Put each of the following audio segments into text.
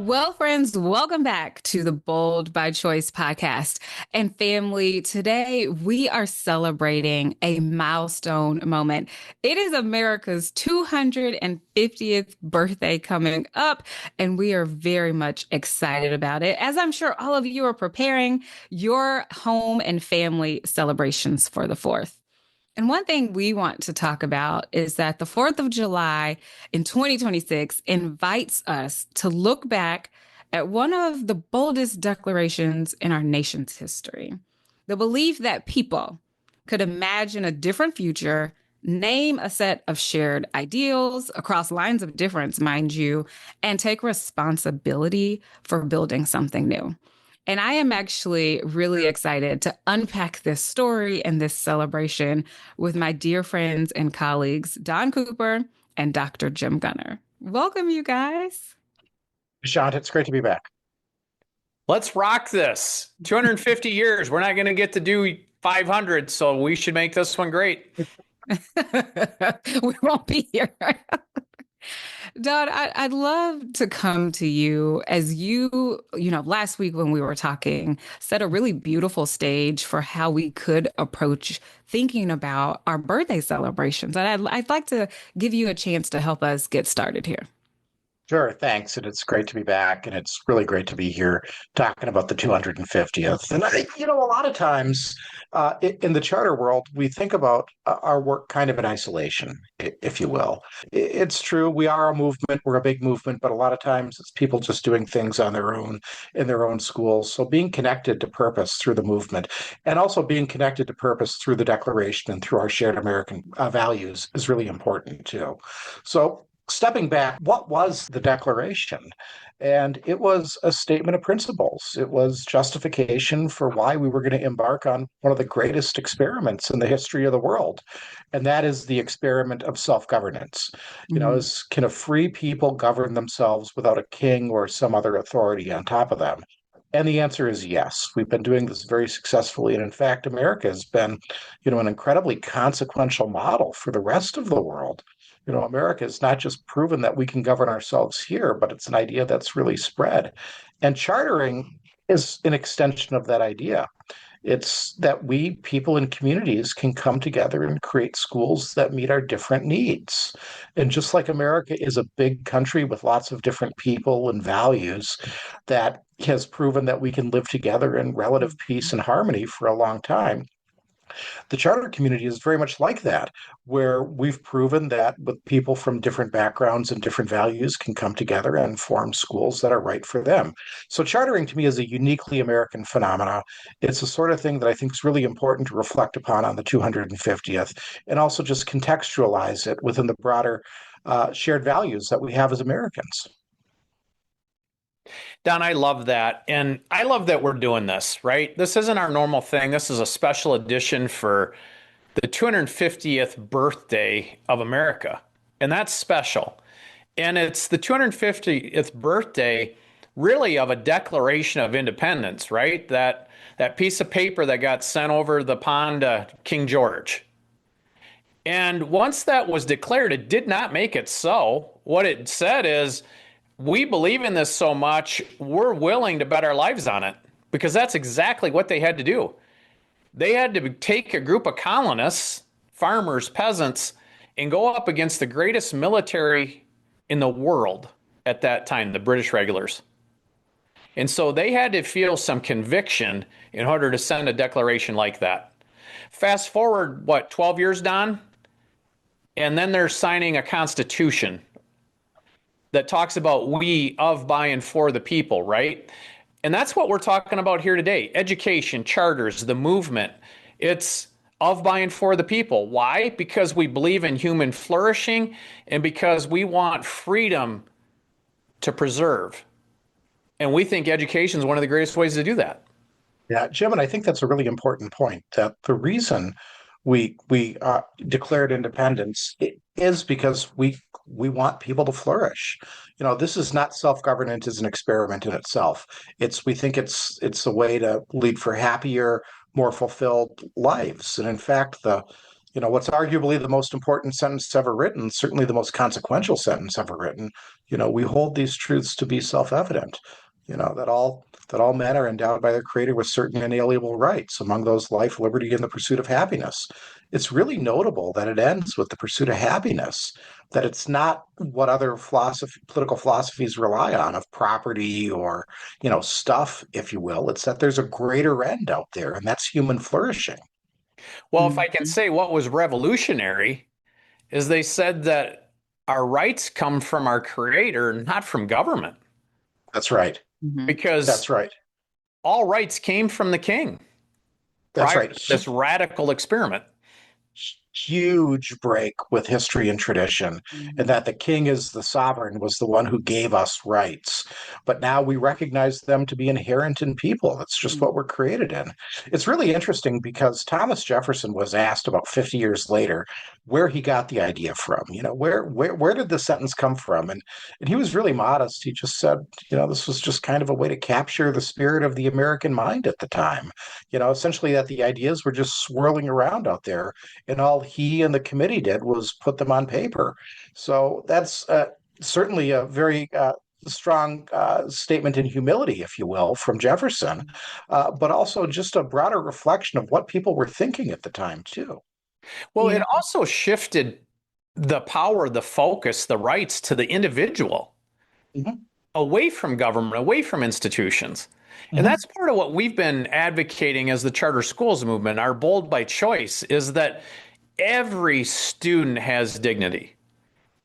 Well, friends, welcome back to the Bold by Choice podcast. And family, today we are celebrating a milestone moment. It is America's 250th birthday coming up, and we are very much excited about it, as I'm sure all of you are preparing your home and family celebrations for the 4th. And one thing we want to talk about is that the 4th of July in 2026 invites us to look back at one of the boldest declarations in our nation's history. The belief that people could imagine a different future, name a set of shared ideals across lines of difference, mind you, and take responsibility for building something new. And I am actually really excited to unpack this story and this celebration with my dear friends and colleagues, Don Cooper and Dr. Jim Goenner. Welcome, you guys. Vashaunta, it's great to be back. Let's rock this. 250 years. We're not going to get to do 500, so we should make this one great. We won't be here. Don, I'd love to come to you as last week when we were talking, set a really beautiful stage for how we could approach thinking about our birthday celebrations. And I'd like to give you a chance to help us get started here. Sure, thanks. And it's great to be back. And it's really great to be here talking about the 250th. And a lot of times in the charter world, we think about our work kind of in isolation, if you will. It's true. We are a movement. We're a big movement. But a lot of times it's people just doing things on their own in their own schools. So being connected to purpose through the movement and also being connected to purpose through the Declaration and through our shared American values is really important too. So stepping back, what was the Declaration? And it was a statement of principles. It was justification for why we were going to embark on one of the greatest experiments in the history of the world. And that is the experiment of self-governance. Can a free people govern themselves without a king or some other authority on top of them? And the answer is yes. We've been doing this very successfully. And in fact, America has been, an incredibly consequential model for the rest of the world. America has not just proven that we can govern ourselves here, but it's an idea that's really spread. And chartering is an extension of that idea. It's that we, people in communities, can come together and create schools that meet our different needs. And just like America is a big country with lots of different people and values that has proven that we can live together in relative peace and harmony for a long time, the charter community is very much like that, where we've proven that with people from different backgrounds and different values can come together and form schools that are right for them. So chartering to me is a uniquely American phenomena. It's the sort of thing that I think is really important to reflect upon on the 250th and also just contextualize it within the broader shared values that we have as Americans. Don, I love that. And I love that we're doing this, right? This isn't our normal thing. This is a special edition for the 250th birthday of America. And that's special. And it's the 250th birthday, really, of a Declaration of Independence, right? That piece of paper that got sent over the pond to King George. And once that was declared, it did not make it so. What it said is, we believe in this so much, we're willing to bet our lives on it, because that's exactly what they had to do. They had to take a group of colonists, farmers, peasants, and go up against the greatest military in the world at that time, the British regulars. And so they had to feel some conviction in order to send a declaration like that. Fast forward, 12 years, Don? And then they're signing a constitution that talks about we, of, by, and for the people, right? And that's what we're talking about here today. Education, charters, the movement. It's of, by, and for the people. Why? Because we believe in human flourishing and because we want freedom to preserve. And we think education is one of the greatest ways to do that. Yeah, Jim, and I think that's a really important point, that the reason we declared independence is because we want people to flourish. This is not self-governance as an experiment in itself. We think it's a way to lead for happier, more fulfilled lives. And in fact, the What's arguably the most important sentence ever written, certainly the most consequential sentence ever written, we hold these truths to be self-evident, that all men are endowed by their creator with certain inalienable rights, among those life, liberty, and the pursuit of happiness. It's really notable that it ends with the pursuit of happiness, that it's not what other political philosophies rely on of property or, stuff, if you will. It's that there's a greater end out there, and that's human flourishing. Well, if I can Mhm. say what was revolutionary is they said that our rights come from our creator, not from government, That's right. Mhm. because That's right. all rights came from the king That's prior right. to this radical experiment. Huge break with history and tradition, and Mhm. that the king is the sovereign was the one who gave us rights. But now we recognize them to be inherent in people. It's just what we're created in. It's really interesting because Thomas Jefferson was asked about 50 years later where he got the idea from. Where did the sentence come from? And he was really modest. He just said, this was just kind of a way to capture the spirit of the American mind at the time. Essentially that the ideas were just swirling around out there, and all he and the committee did was put them on paper. So that's certainly a very strong statement in humility, if you will, from Jefferson, but also just a broader reflection of what people were thinking at the time, too. Well, You it know, also shifted the power, the focus, the rights to the individual Mhm, away from government, away from institutions. And mhm. that's part of what we've been advocating as the charter schools movement, our bold by choice, is that every student has dignity.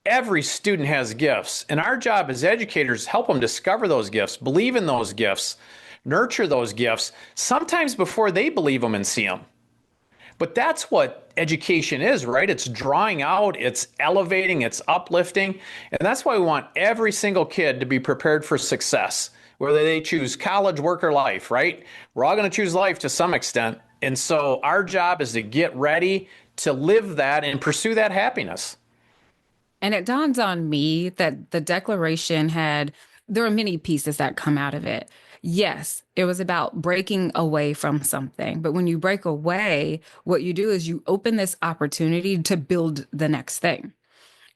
Every student has gifts. And our job as educators is help them discover those gifts, believe in those gifts, nurture those gifts, sometimes before they believe them and see them. But that's what education is, right? It's drawing out, it's elevating, it's uplifting. And that's why we want every single kid to be prepared for success, whether they choose college, work, or life, right? We're all going to choose life to some extent. And so our job is to get ready to live that and pursue that happiness. and it dawns on me that the Declaration there are many pieces that come out of it. Yes, it was about breaking away from something. But when you break away, what you do is you open this opportunity to build the next thing.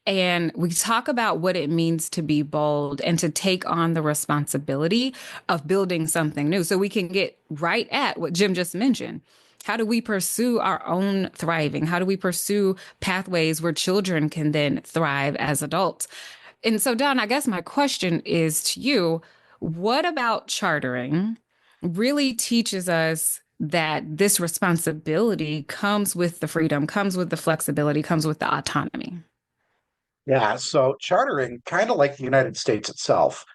And we talk about what it means to be bold and to take on the responsibility of building something new. So we can get right at what Jim just mentioned. How do we pursue our own thriving? How do we pursue pathways where children can then thrive as adults? And so, Don, I guess my question is to you, what about chartering really teaches us that this responsibility comes with the freedom, comes with the flexibility, comes with the autonomy? Yeah, so chartering, kind of like the United States itself,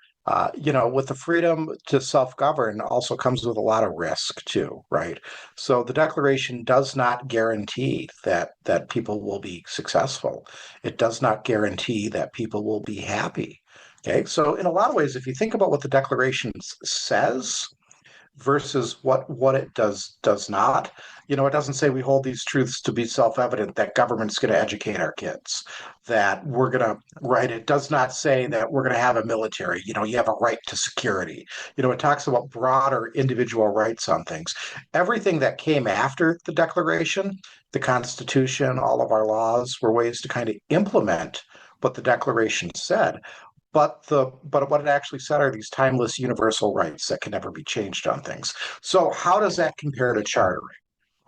with the freedom to self-govern also comes with a lot of risk too, right? So the Declaration does not guarantee that people will be successful. It does not guarantee that people will be happy. Okay, so in a lot of ways, if you think about what the Declaration says, versus what it does not. It doesn't say we hold these truths to be self-evident that government's going to educate our kids, that we're going to, right? It does not say that we're going to have a military. You have a right to security. It talks about broader individual rights on things. Everything that came after the Declaration, the Constitution, all of our laws were ways to kind of implement what the Declaration said. But what it actually said are these timeless universal rights that can never be changed on things. So how does that compare to chartering?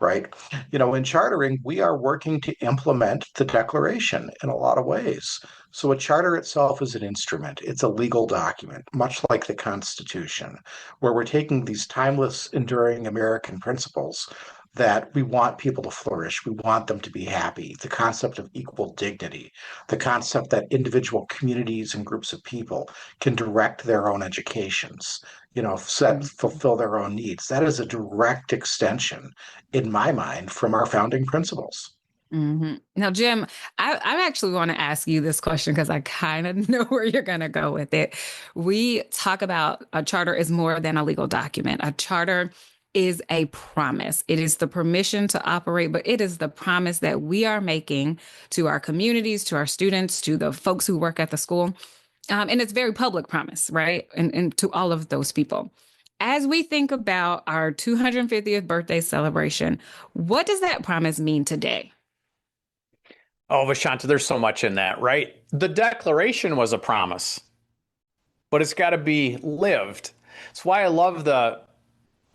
Right? In chartering, we are working to implement the Declaration in a lot of ways. So a charter itself is an instrument. It's a legal document, much like the Constitution, where we're taking these timeless, enduring American principles that we want people to flourish. We want them to be happy. The concept of equal dignity, the concept that individual communities and groups of people can direct their own educations, fulfill their own needs. That is a direct extension, in my mind, from our founding principles. Now, Jim, I actually want to ask you this question because I kind of know where you're going to go with it. We talk about a charter is more than a legal document. A charter is a promise. It is the permission to operate, but it is the promise that we are making to our communities, to our students, to the folks who work at the school. And it's very public promise, right? And to all of those people. As we think about our 250th birthday celebration, what does that promise mean today? Oh, Vashaunta, there's so much in that, right? The Declaration was a promise, but it's got to be lived. That's why I love the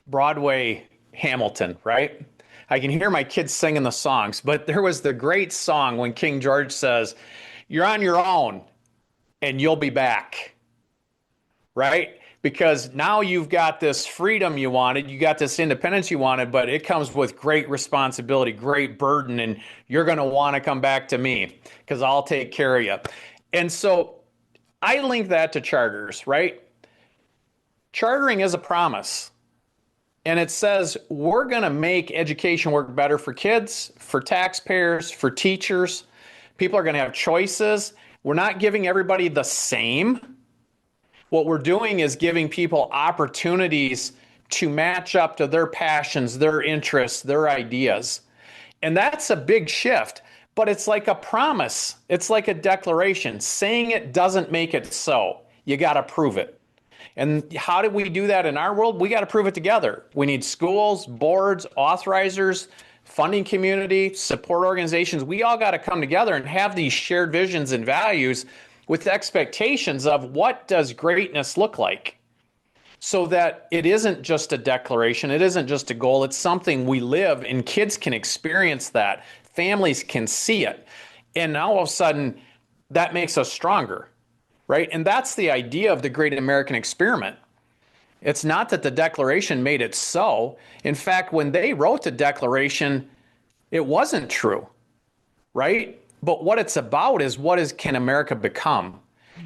Broadway Hamilton, right? I can hear my kids singing the songs, but there was the great song when King George says, "You're on your own and you'll be back," right? Because now you've got this freedom you wanted, you got this independence you wanted, but it comes with great responsibility, great burden, and you're going to want to come back to me because I'll take care of you. And so I link that to charters, right? Chartering is a promise. And it says we're going to make education work better for kids, for taxpayers, for teachers. People are going to have choices. We're not giving everybody the same. What we're doing is giving people opportunities to match up to their passions, their interests, their ideas. And that's a big shift, but it's like a promise. It's like a declaration. Saying it doesn't make it so. You got to prove it. And how do we do that in our world? We got to prove it together. We need schools, boards, authorizers, funding community, support organizations. We all got to come together and have these shared visions and values with expectations of what does greatness look like, so that it isn't just a declaration, it isn't just a goal, it's something we live, and kids can experience that, families can see it, and now all of a sudden that makes us stronger. Right? And that's the idea of the great American experiment. It's not that the Declaration made it so. In fact, when they wrote the Declaration, it wasn't true, right? But what it's about is can America become?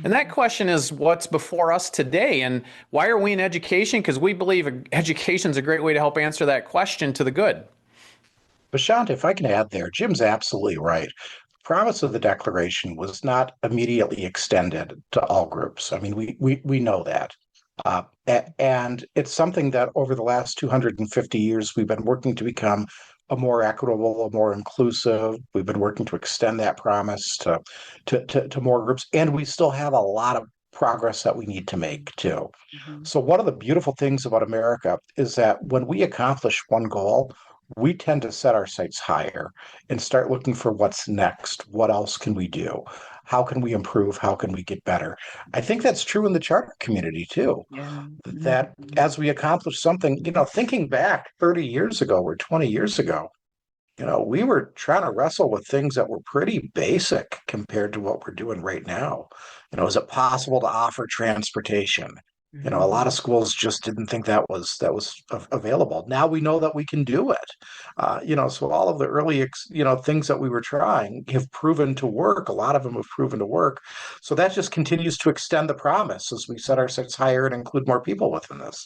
And that question is what's before us today. And why are we in education? Because we believe education is a great way to help answer that question to the good. Vashaunta, if I can add there, Jim's absolutely right. The promise of the Declaration was not immediately extended to all groups. I mean, we know that. And it's something that over the last 250 years, we've been working to become a more equitable, a more inclusive. We've been working to extend that promise to more groups. And we still have a lot of progress that we need to make too. Mhm. So one of the beautiful things about America is that when we accomplish one goal, we tend to set our sights higher and start looking for what's next. What else can we do? How can we improve? How can we get better? I think that's true in the charter community too. Yeah. That as we accomplish something, thinking back 30 years ago or 20 years ago, we were trying to wrestle with things that were pretty basic compared to what we're doing right now. Is it possible to offer transportation? A lot of schools just didn't think that was available. Now we know that we can do it. So all of the early, things that we were trying have proven to work. A lot of them have proven to work. So that just continues to extend the promise as we set our sights higher and include more people within this.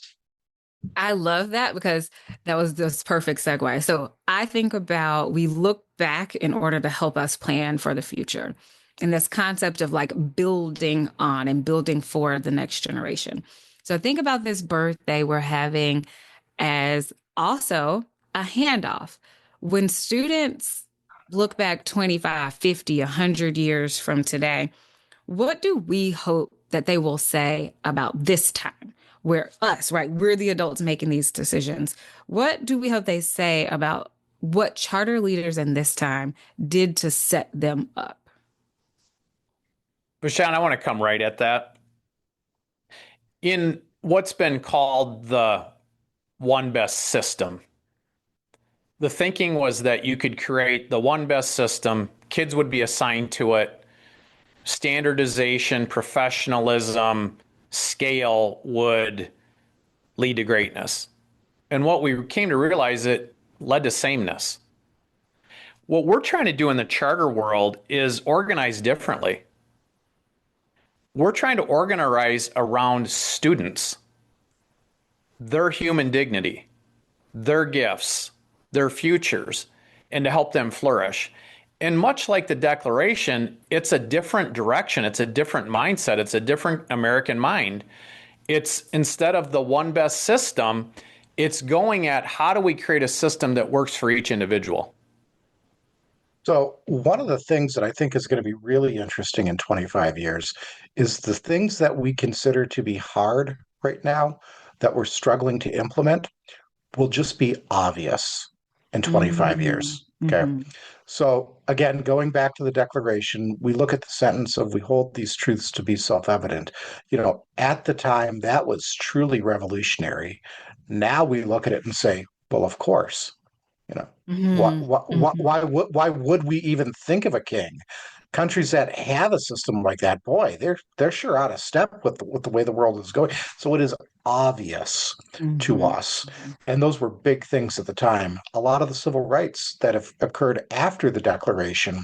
I love that because that was this perfect segue. So I think about we look back in order to help us plan for the future. And this concept of like building on and building for the next generation. So think about this birthday we're having as also a handoff. When students look back 25, 50, 100 years from today, what do we hope that they will say about this time? We're us, right? We're the adults making these decisions. What do we hope they say about what charter leaders in this time did to set them up? Bashan, I want to come right at that. In what's been called the one best system, the thinking was that you could create the one best system, kids would be assigned to it, standardization, professionalism, scale would lead to greatness. And what we came to realize, it led to sameness. What we're trying to do in the charter world is organize differently. We're trying to organize around students, their human dignity, their gifts, their futures, and to help them flourish. And much like the Declaration, it's a different direction. It's a different mindset. It's a different American mind. It's instead of the one best system, it's going at how do we create a system that works for each individual? So one of the things that I think is going to be really interesting in 25 years is the things that we consider to be hard right now that we're struggling to implement will just be obvious. in 25 Mm-hmm. years. Okay. Mm-hmm. So again, going back to the Declaration, we look at the sentence of we hold these truths to be self-evident. At the time that was truly revolutionary. Now we look at it and say, well, of course, you know, Mm-hmm. why would we even think of a king? Countries that have a system like that, boy, they're sure out of step with the way the world is going. So it is obvious to Mm-hmm. us, and those were big things at the time. A lot of the civil rights that have occurred after the Declaration,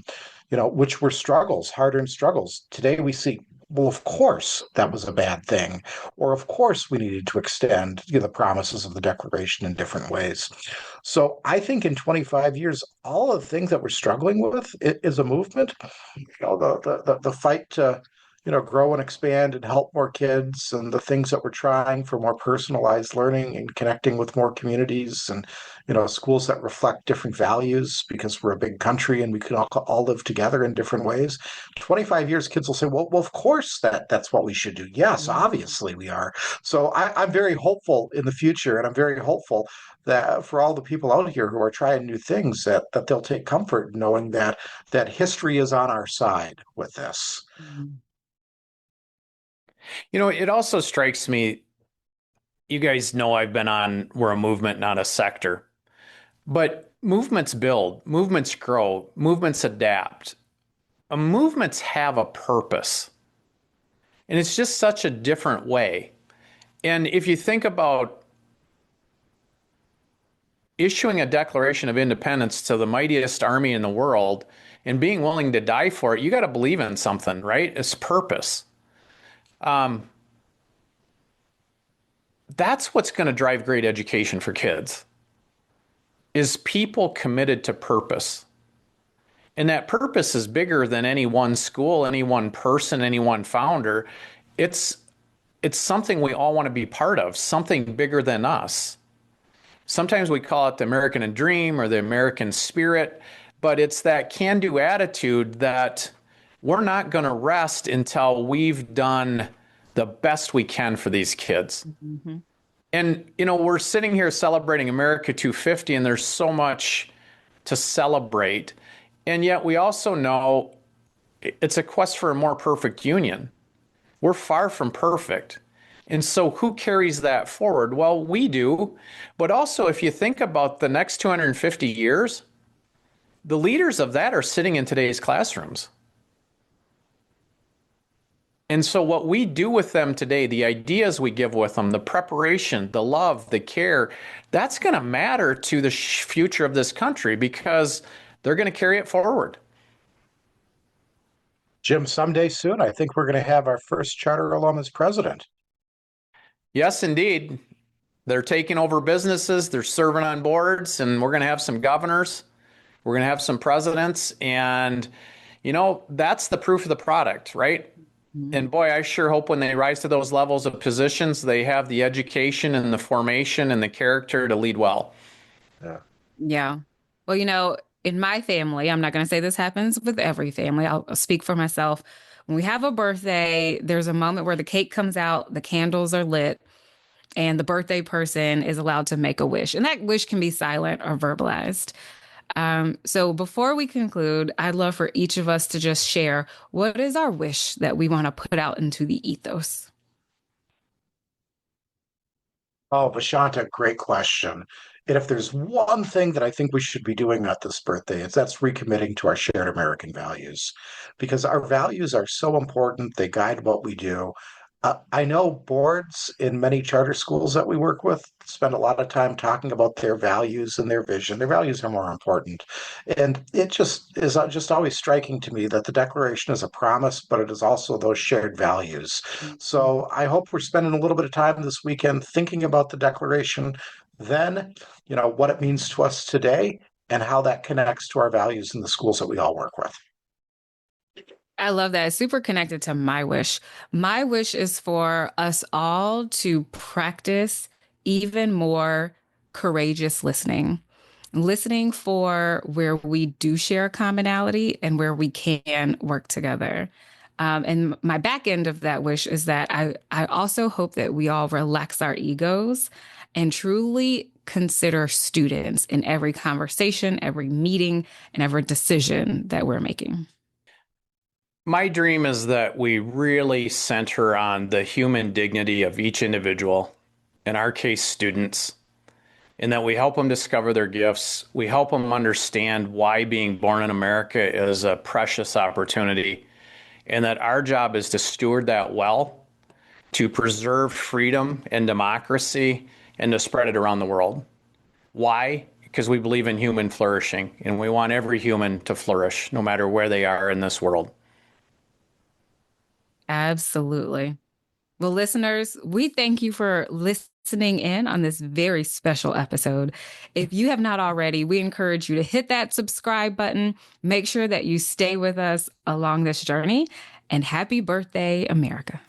which were struggles, hard-earned struggles. Today we see, well, of course that was a bad thing, or of course we needed to extend the promises of the Declaration in different ways. So I think in 25 years, all of the things that we're struggling with is a movement. The fight to grow and expand and help more kids, and the things that we're trying for more personalized learning and connecting with more communities, and schools that reflect different values because we're a big country and we can all live together in different ways. 25 years, kids will say, well, of course that's what we should do. Yes, obviously we are. So I'm very hopeful in the future, and I'm very hopeful that for all the people out here who are trying new things, that they'll take comfort knowing that history is on our side with this. Mm-hmm. It also strikes me, you guys know we're a movement, not a sector. But movements build, movements grow, movements adapt. Movements have a purpose. And it's just such a different way. And if you think about issuing a Declaration of Independence to the mightiest army in the world and being willing to die for it, you got to believe in something, right? It's purpose. That's what's going to drive great education for kids, is people committed to purpose. And that purpose is bigger than any one school, any one person, any one founder. It's something we all want to be part of, something bigger than us. Sometimes we call it the American dream or the American spirit, but it's that can-do attitude that we're not going to rest until we've done the best we can for these kids. Mm-hmm. And, we're sitting here celebrating America 250, and there's so much to celebrate. And yet we also know it's a quest for a more perfect union. We're far from perfect. And so who carries that forward? Well, we do. But also, if you think about the next 250 years, the leaders of that are sitting in today's classrooms. And so what we do with them today, the ideas we give with them, the preparation, the love, the care, that's going to matter to the future of this country because they're going to carry it forward. Jim, someday soon, I think we're going to have our first charter alum as president. Yes, indeed. They're taking over businesses, they're serving on boards, and we're going to have some governors. We're going to have some presidents. And, that's the proof of the product, right? Mm-hmm. And boy, I sure hope when they rise to those levels of positions, they have the education and the formation and the character to lead well. Yeah. Yeah. Well, in my family, I'm not going to say this happens with every family. I'll speak for myself. When we have a birthday, there's a moment where the cake comes out, the candles are lit, and the birthday person is allowed to make a wish. And that wish can be silent or verbalized. So before we conclude, I'd love for each of us to just share what is our wish that we want to put out into the ethos. Oh, Vashaunta, great question. And if there's one thing that I think we should be doing at this birthday, that's recommitting to our shared American values, because our values are so important. They guide what we do. I know boards in many charter schools that we work with spend a lot of time talking about their values and their vision. Their values are more important. And it just is just always striking to me that the Declaration is a promise, but it is also those shared values. So I hope we're spending a little bit of time this weekend thinking about the Declaration, then, what it means to us today and how that connects to our values in the schools that we all work with. I love that. It's super connected to my wish. My wish is for us all to practice even more courageous listening for where we do share commonality and where we can work together. And my back end of that wish is that I also hope that we all relax our egos and truly consider students in every conversation, every meeting, and every decision that we're making? My dream is that we really center on the human dignity of each individual, in our case, students, and that we help them discover their gifts. We help them understand why being born in America is a precious opportunity, and that our job is to steward that well, to preserve freedom and democracy, and to spread it around the world. Why? Because we believe in human flourishing, and we want every human to flourish, no matter where they are in this world. Absolutely. Well, listeners, we thank you for listening in on this very special episode. If you have not already, we encourage you to hit that subscribe button. Make sure that you stay with us along this journey. And happy birthday, America.